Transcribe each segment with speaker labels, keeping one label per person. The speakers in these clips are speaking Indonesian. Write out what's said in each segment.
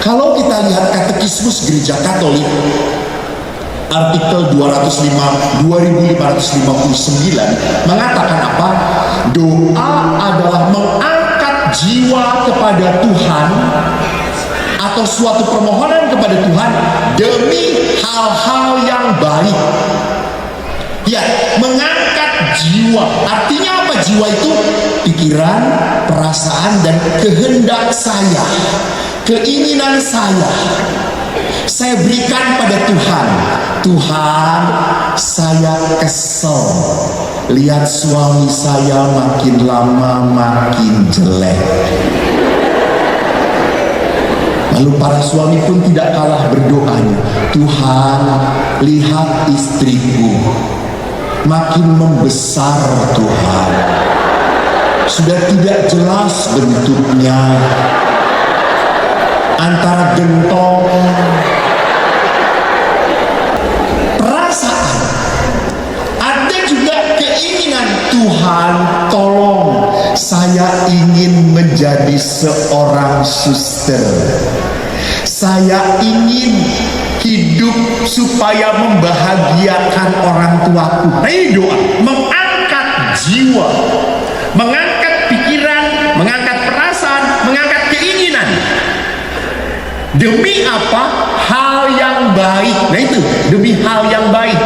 Speaker 1: Kalau kita lihat Katekismus Gereja Katolik artikel 2559 mengatakan apa? Doa adalah mengangkat jiwa kepada Tuhan atau suatu permohonan kepada Tuhan demi hal-hal yang baik. Ya, mengangkat jiwa. Artinya apa jiwa itu? Pikiran, perasaan, dan kehendak saya, keinginan saya berikan pada Tuhan. Tuhan, saya kesel lihat suami saya makin lama makin jelek. Lalu para suami pun tidak kalah berdoanya, Tuhan, lihat istriku makin membesar Tuhan, sudah tidak jelas bentuknya, antara gentong, perasaan, ada juga keinginan. Tuhan, tolong, saya ingin menjadi seorang suster, saya ingin hidup supaya membahagiakan orang tuaku. Ini doa, mengangkat jiwa, mengangkat pikiran, mengangkat perasaan, mengangkat keinginan. Demi apa? Hal yang baik. Nah itu, demi hal yang baik.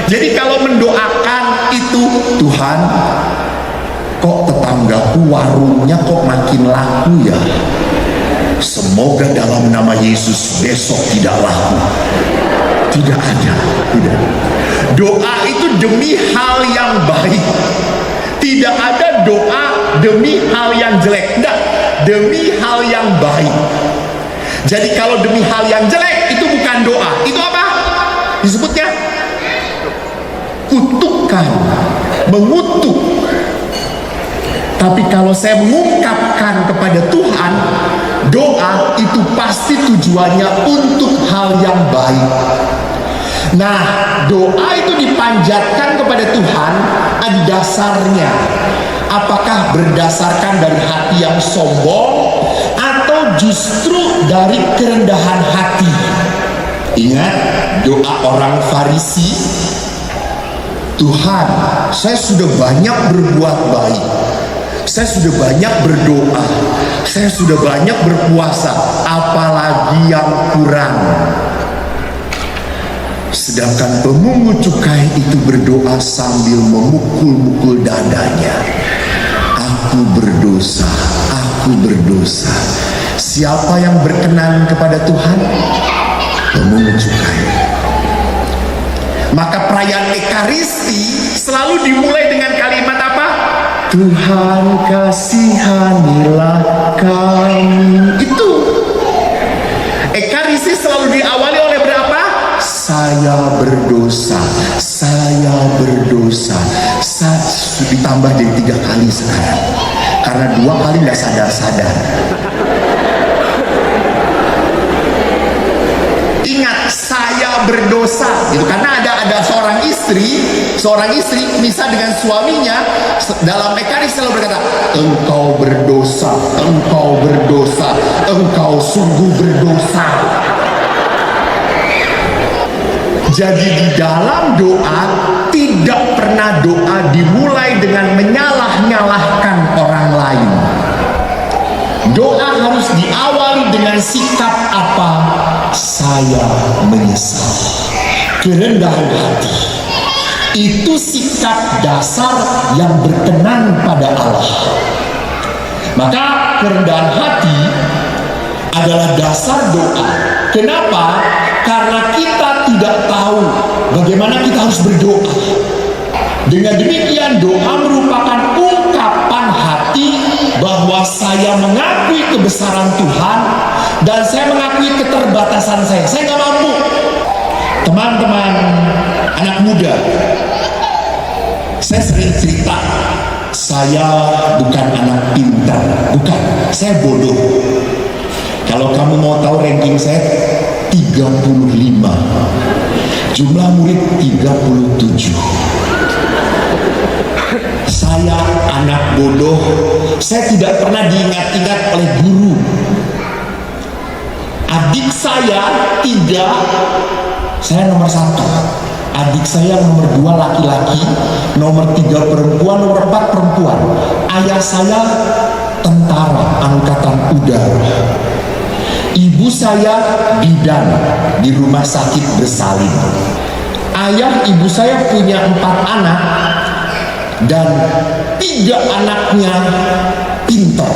Speaker 1: Jadi kalau mendoakan itu, Tuhan, kok tetanggaku warungnya kok makin laku ya? Semoga dalam nama Yesus besok tidak laku. Tidak ada, tidak. Doa itu demi hal yang baik. Tidak ada doa demi hal yang jelek. Tidak, demi hal yang baik. Jadi kalau demi hal yang jelek itu bukan doa. Itu apa? Disebutnya kutukan, mengutuk. Tapi kalau saya mengungkapkan kepada Tuhan, doa itu pasti tujuannya untuk hal yang baik. Nah, doa itu dipanjatkan kepada Tuhan ada dasarnya. Apakah berdasarkan dari hati yang sombong atau justru dari kerendahan hati? Ingat doa orang Farisi, Tuhan, saya sudah banyak berbuat baik, saya sudah banyak berdoa, saya sudah banyak berpuasa, apalagi yang kurang? Sedangkan pemungut cukai itu berdoa sambil memukul-mukul dadanya, aku berdosa, aku berdosa. Siapa yang berkenan kepada Tuhan? Pemungut cukai. Maka perayaan Ekaristi selalu dimulai dengan kalimat apa? Tuhan kasihanilah kami. Itu Ekaristi selalu diawali oleh berapa? Saya berdosa, saya berdosa. Ditambah jadi 3 kali sekarang, karena 2 kali nggak sadar-sadar. Ingat, saya berdosa gitu. Karena ada seorang istri misal dengan suaminya dalam Ekaristi selalu berkata, engkau berdosa, engkau berdosa, engkau sungguh berdosa. Jadi di dalam doa tidak pernah doa dimulai dengan menyalah-nyalahkan orang lain. Doa harus diawali dengan sikap apa? Saya menyesal. Kerendahan hati. Itu sikap dasar yang berkenan pada Allah. Maka kerendahan hati adalah dasar doa. Kenapa? Karena kita tidak tahu bagaimana kita harus berdoa. Dengan demikian doa merupakan ungkapan hati bahwa saya mengakui kebesaran Tuhan dan saya mengakui keterbatasan saya. Saya nggak mampu. Teman-teman anak muda, saya sering cerita, saya bukan anak pintar, bukan, saya bodoh. Kalau kamu mau tahu ranking saya 35, jumlah murid 37. Saya anak bodoh. Saya tidak pernah diingat-ingat oleh guru. Adik saya 3, saya nomor 1. Adik saya nomor 2 laki-laki, nomor 3 perempuan, nomor 4 perempuan. Ayah saya tentara angkatan udara. Ibu saya bidan di rumah sakit bersalin. Ayah ibu saya punya 4 anak dan 3 anaknya pintar.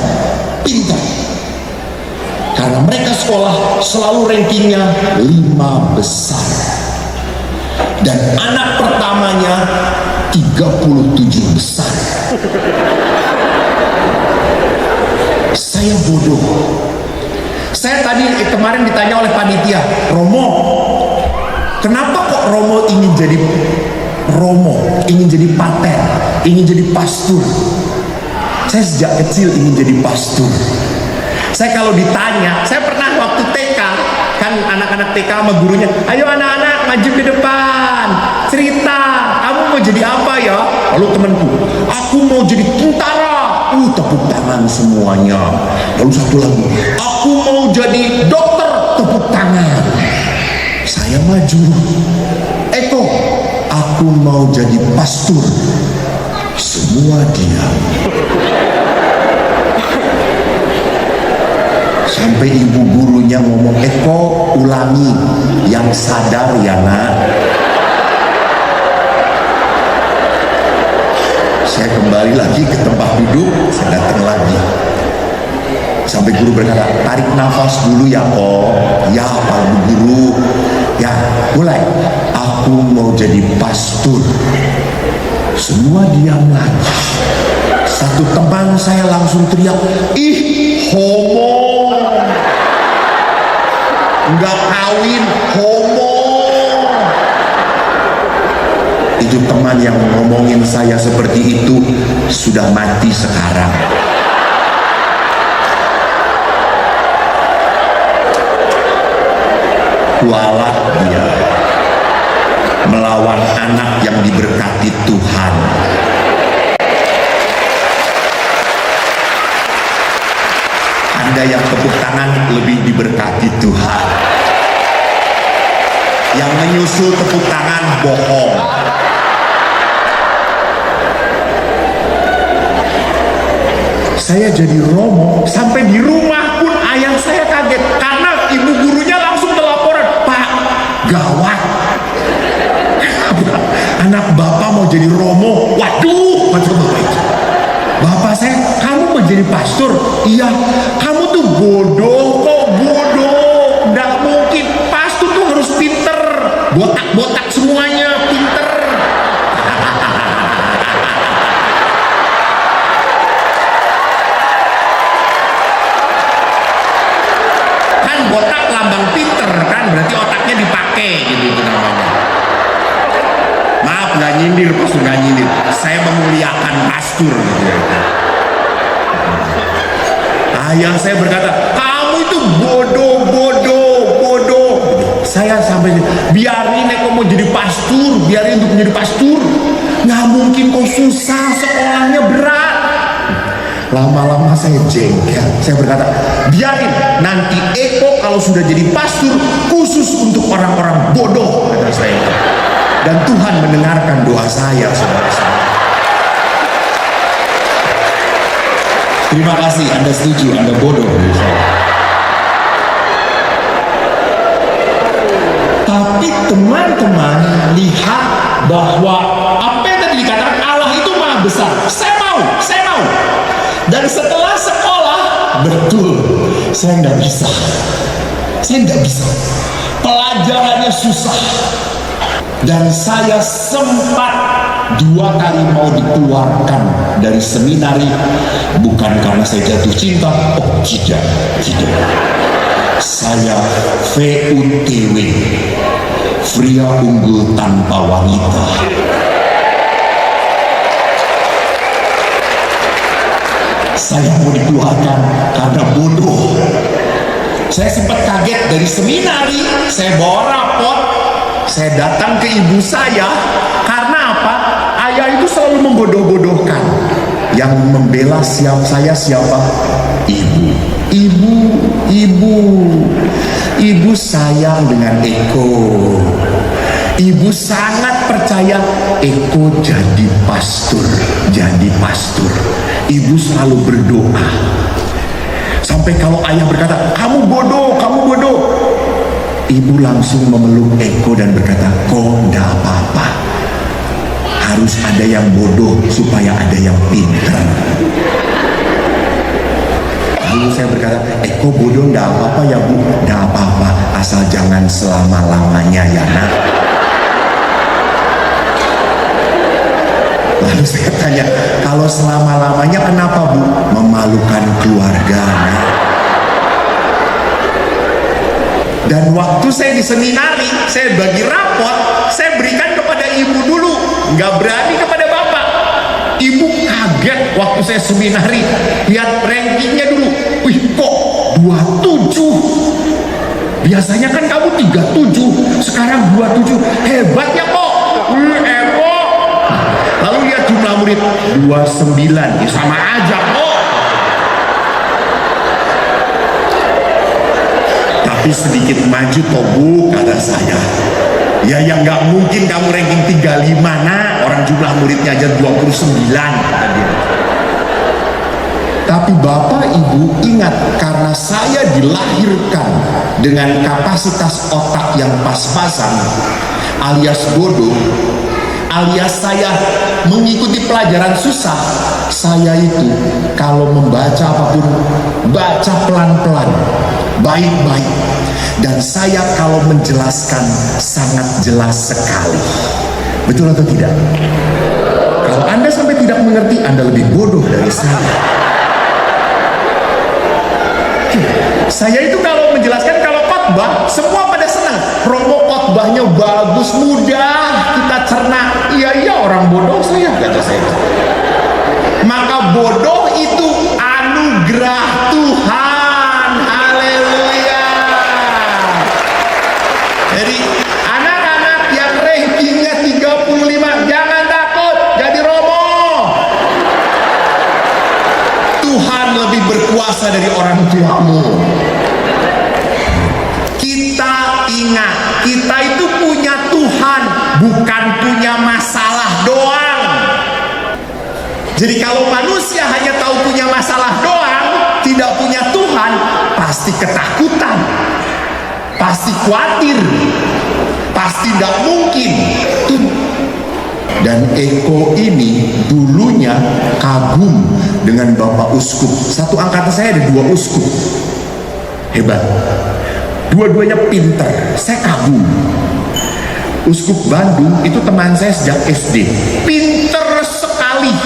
Speaker 1: Karena mereka sekolah selalu rankingnya 5 besar. Dan anak pertamanya 37 besar. Saya bodoh. Saya tadi kemarin ditanya oleh panitia, Romo, kenapa kok Romo ingin jadi pater, ingin jadi pastor? Saya sejak kecil ingin jadi pastor. Saya kalau ditanya, saya pernah waktu TK, kan anak-anak TK sama gurunya, ayo anak-anak maju ke depan, cerita, kamu mau jadi apa ya? Lalu temanku, aku mau jadi tentara. Tepuk tangan semuanya. Lalu satu lagi, aku mau jadi dokter. Tepuk tangan. Saya maju. Eko, aku mau jadi pastor. Semua diam. Sampai ibu gurunya ngomong, Eko ulangi, yang sadar ya nak. Saya kembali lagi ke tempat duduk, saya datang lagi. Sampai guru berkata, tarik nafas dulu ya kok. Ya Pak Guru. Ya mulai, aku mau jadi pastor. Semua diam lagi. Satu teman saya langsung teriak, ih homo, nggak kawin, homo. Itu teman yang ngomongin saya seperti itu sudah mati sekarang. Kualat dia melawan anak yang diberkati Tuhan. Anda yang tepuk tangan lebih diberkati Tuhan. Yang menyusul tepuk tangan bohong. Saya jadi Romo, sampai di rumah pun ayah saya kaget karena ibu gurunya langsung telaporan, Pak, gawat, anak bapak mau jadi Romo. Waduh, bapak saya, kamu mau jadi pastor? Iya. Kamu tuh bodoh kok, bodoh, nggak mungkin. Pastor tuh harus pinter, botak-botak semuanya pinter. Botak lambang pinter kan, berarti otaknya dipakai gitu namanya. Maaf nggak nyindir, pas nggak nyindir. Saya memuliakan pastor gitu ya. Ayah saya berkata, kamu itu bodoh. Saya sampai biarin kok mau jadi pastor, biarin untuk menjadi pastor. Nggak mungkin, kok susah, sekolahnya berat. Lama-lama saya jengkel. Saya berkata, biarin, nanti Eko kalau sudah jadi pastor khusus untuk orang-orang bodoh, kata saya. Dan Tuhan mendengarkan doa saya, saudara-saudara. Terima kasih, Anda setuju, Anda bodoh. Tapi teman-teman lihat bahwa apa yang tadi dikatakan Allah itu maha besar. Saya mau. Dan setelah sekolah, betul, saya nggak bisa. Pelajarannya susah. Dan saya sempat 2 kali mau dikeluarkan dari seminari, bukan karena saya jatuh cinta. Oh tidak. Saya VUTW, pria unggul tanpa wanita. Saya mau dikeluarkan karena bodoh. Saya sempat kaget, dari seminari saya bawa rapot, saya datang ke ibu saya. Karena apa? Ayah itu selalu membodoh-bodohkan. Yang membela saya siapa? Ibu. ibu sayang dengan Eko. Ibu sangat percaya Eko jadi pastor, jadi pastor. Ibu selalu berdoa. Sampai kalau ayah berkata, kamu bodoh, kamu bodoh, ibu langsung memeluk Eko dan berkata, kok enggak apa-apa. Harus ada yang bodoh supaya ada yang pintar. Lalu saya berkata, Eko bodoh enggak apa-apa ya bu? Enggak apa-apa, asal jangan selama-lamanya ya nak. Lalu saya tanya, kalau selama-lamanya kenapa bu? Memalukan keluarga nak. Dan waktu saya di seminari, saya bagi rapot, saya berikan kepada ibu dulu, nggak berani kepada bapak. Ibu kaget waktu saya seminari, lihat rankingnya dulu. Wih kok 27? Biasanya kan kamu 37, sekarang 27. Hebatnya kok. Eko. Lalu lihat jumlah murid 29, ya sama aja kok. Tapi sedikit maju toh bu, kata saya. Ya yang nggak mungkin kamu ranking 35 nah, orang jumlah muridnya aja 29, kata dia. Tapi bapak ibu ingat, karena saya dilahirkan dengan kapasitas otak yang pas-pasan, alias bodoh, alias saya mengikuti pelajaran susah. Saya itu kalau membaca apapun, baca pelan-pelan, baik-baik. Dan saya kalau menjelaskan sangat jelas sekali. Betul atau tidak? Kalau Anda sampai tidak mengerti, Anda lebih bodoh dari saya. Saya itu kalau menjelaskan, kalau khotbah, semua pada senang. Promo khotbahnya bagus, mudah kita cerna. Iya orang bodoh saya, kata saya. Maka bodoh itu anugerah Tuhan. Haleluya. Jadi anak-anak yang rankingnya 35, jangan takut jadi romo. Tuhan lebih berkuasa dari orang tuamu. Kita ingat, kita itu punya Tuhan, bukan punya masalah doang. Jadi kalau manusia hanya tahu punya masalah doang, tidak punya Tuhan, pasti ketakutan, pasti khawatir, pasti tidak mungkin. Dan Eko ini dulunya kagum dengan Bapak Uskup. Satu angkatan saya ada 2 uskup. Hebat. Dua-duanya pinter. Saya kagum. Uskup Bandung itu teman saya sejak SD. Pinter sekali.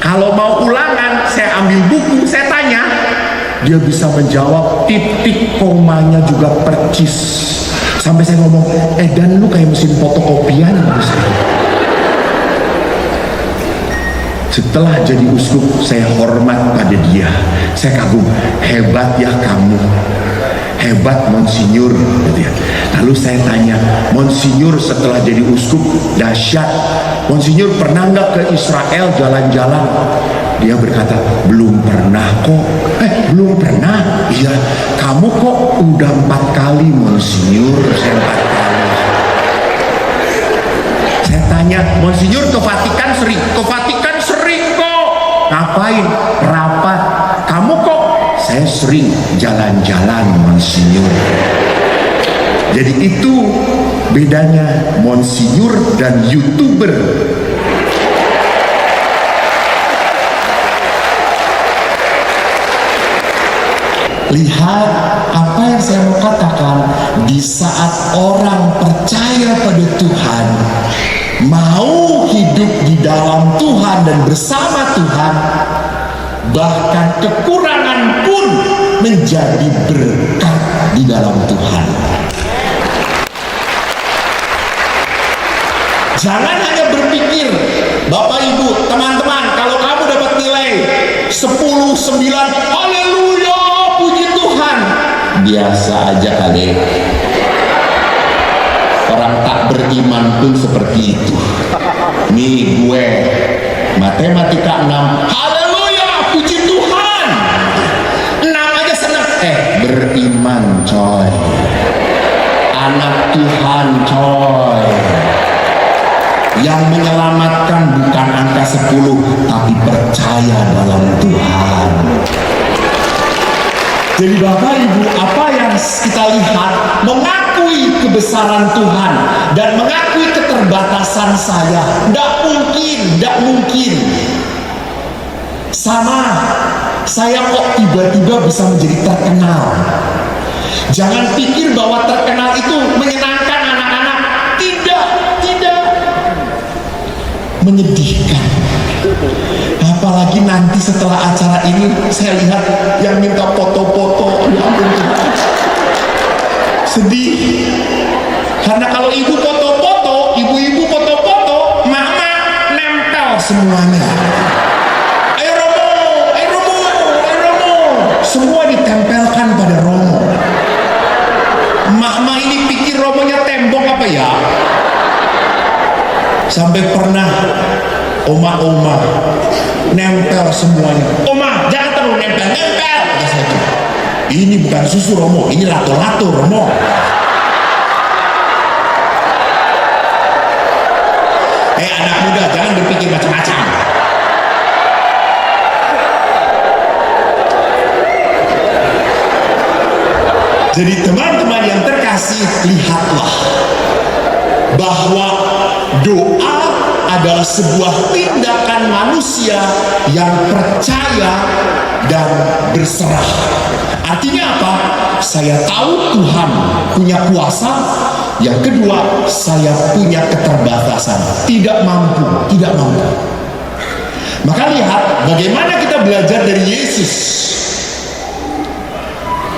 Speaker 1: Kalau mau ulangan, saya ambil buku, saya tanya. Dia bisa menjawab titik komanya juga percis. Sampai saya ngomong, Dan lu kayak mesin fotokopian. Setelah jadi uskup, saya hormat pada dia. Saya kagum, hebat ya kamu. Hebat Monsinyur, gitu ya. Lalu saya tanya, Monsinyur setelah jadi uskup dahsyat, Monsinyur pernah nggak ke Israel jalan-jalan? Dia berkata, belum pernah kok. Belum pernah? Iya. Kamu kok udah 4 kali Monsinyur? Saya 4 kali. Saya tanya, Monsinyur ke Vatikan sering? Ke Vatikan sering kok. Ngapain? Rapat. Kamu kok? Saya sering jalan-jalan Monsinyur. Jadi itu bedanya Monsinyur dan YouTuber. Lihat apa yang saya mau katakan. Di saat orang percaya pada Tuhan, mau hidup di dalam Tuhan dan bersama Tuhan, bahkan kekurangan pun menjadi berkat di dalam Tuhan. Jangan hanya berpikir, Bapak Ibu, teman-teman, kalau kamu dapat nilai 10, 9, haleluya, puji Tuhan. Biasa aja kali. Orang tak beriman pun seperti itu. Nih gue, matematika 6, haleluya, puji Tuhan. 6 aja senang. Beriman coy. anak Tuhan, coy. Yang menyelamatkan bukan angka 10, tapi percaya dalam Tuhan. Jadi Bapak Ibu, apa yang kita lihat, mengakui kebesaran Tuhan dan mengakui keterbatasan saya. Tidak mungkin. Sama, saya kok tiba-tiba bisa menjadi terkenal. Jangan pikir bahwa terkenal itu menyenangkan anak-anak. Tidak. Menyedihkan. Apalagi nanti setelah acara ini saya lihat yang minta foto-foto, ya ampun, sedih. Karena kalau ibu foto-foto, ibu-ibu foto-foto, mama nempel semuanya. Ayo Romo, semua ditempelkan pada Romo. Mama ini pikir Romonya tembok apa ya? Sampai pernah oma nempel semuanya. Oma, jangan terlalu nempel. Kata saya, ini bukan susu Romo, ini lato-lato Romo. Anak muda, jangan berpikir macam-macam. Jadi teman-teman yang terkasih, lihatlah bahwa doa adalah sebuah tindakan manusia yang percaya dan berserah. Artinya apa? Saya tahu Tuhan punya kuasa. Yang kedua, saya punya keterbatasan, tidak mampu. Maka lihat bagaimana kita belajar dari Yesus.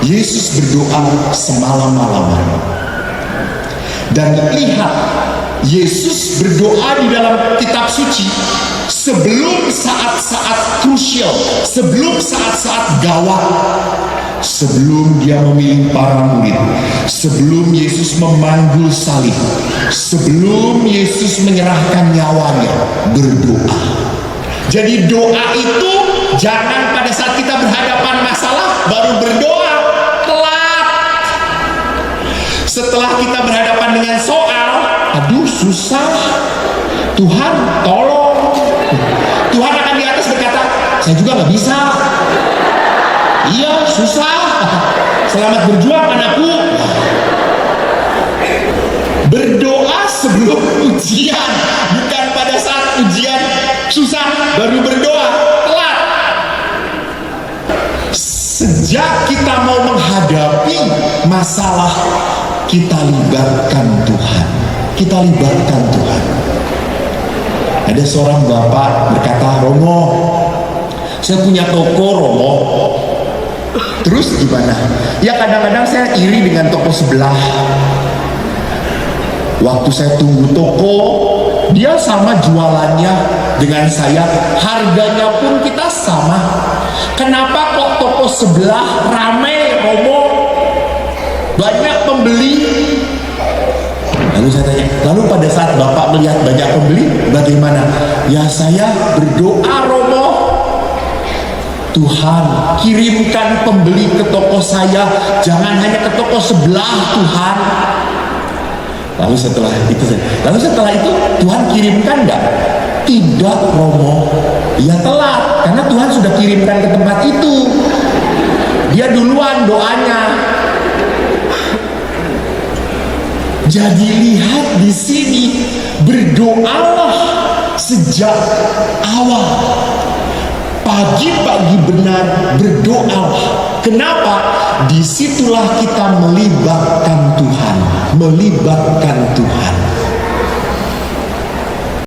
Speaker 1: Yesus berdoa semalam-malaman. Dan lihat, Yesus berdoa di dalam kitab suci sebelum saat-saat krusial, sebelum saat-saat gawat, sebelum dia memilih para murid, sebelum Yesus memanggul salib, sebelum Yesus menyerahkan nyawanya, berdoa. Jadi doa itu jangan pada saat kita berhadapan masalah baru berdoa, telat. Setelah kita berhadapan dengan soal, aduh susah, Tuhan tolong. Tuhan akan di atas berkata, saya juga nggak bisa. Iya susah, selamat berjuang anakku. Berdoa sebelum ujian, bukan pada saat ujian susah baru berdoa, telat. Sejak kita mau menghadapi masalah, kita libatkan Tuhan. Ada seorang bapak berkata, Romo, saya punya toko Romo. Terus gimana? Ya kadang-kadang saya iri dengan toko sebelah. Waktu saya tunggu toko, dia sama jualannya dengan saya, harganya pun kita sama. Kenapa kok toko sebelah rame Romo? Banyak pembeli. Lalu saya tanya, lalu pada saat Bapak melihat banyak pembeli, bagaimana? Ya saya berdoa Romo, Tuhan kirimkan pembeli ke toko saya, jangan hanya ke toko sebelah Tuhan. Lalu setelah itu Tuhan kirimkan enggak? Tidak Romo. Ya telat, karena Tuhan sudah kirimkan ke tempat itu. Dia duluan doanya. Jadi lihat di sini, berdoalah sejak awal. Pagi-pagi benar berdoalah. Kenapa? Disitulah kita melibatkan Tuhan.